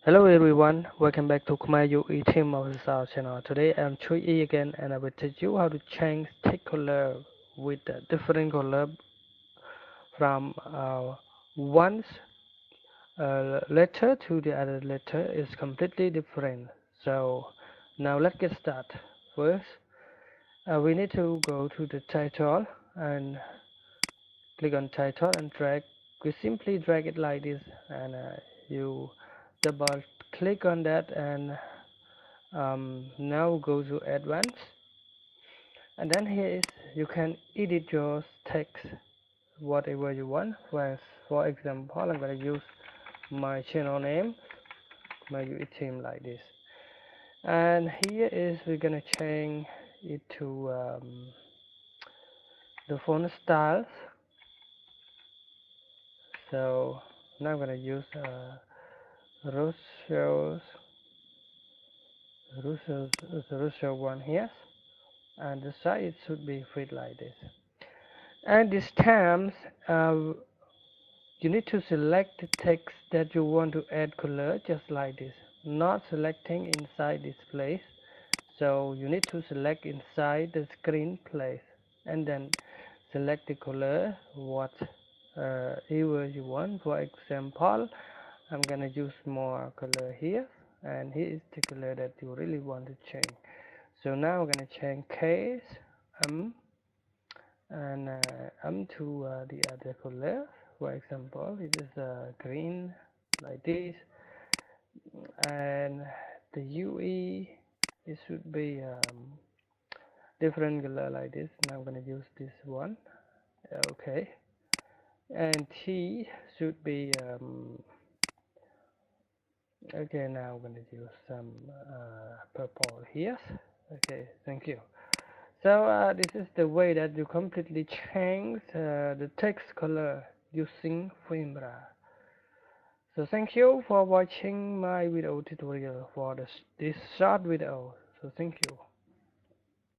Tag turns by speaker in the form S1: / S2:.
S1: Hello everyone, welcome back to Khmerue team of our channel. Today I'm CHHUOY again and I will teach you how to change text color with a different color from one letter to the other letter is completely different. So now let's get started. First, we need to go to the title and click on title and drag. We simply drag it like this and you double click on that and now go to advanced, and then here is you can edit your text whatever you want. For example, I'm going to use my channel name, my UE team, like this. And here is we're going to change it to the font styles. So now I'm going to use Rousseau's Rousseau one here, and the size should be fit like this. And this time you need to select the text that you want to add color, just like this, not selecting inside this place. So you need to select inside the screen place and then select the color whatever you want. For example, I'm gonna use more color here, and here is the color that you really want to change. So now I'm gonna change case and to the other color. For example, it is green like this, and the UE it should be different color like this. Now I'm going to use this one. Okay, and T should be okay. Now I'm going to use some purple here. Okay, thank you. So this is the way that you completely change the text color using Filmora. So thank you for watching my video tutorial for this short video. So thank you.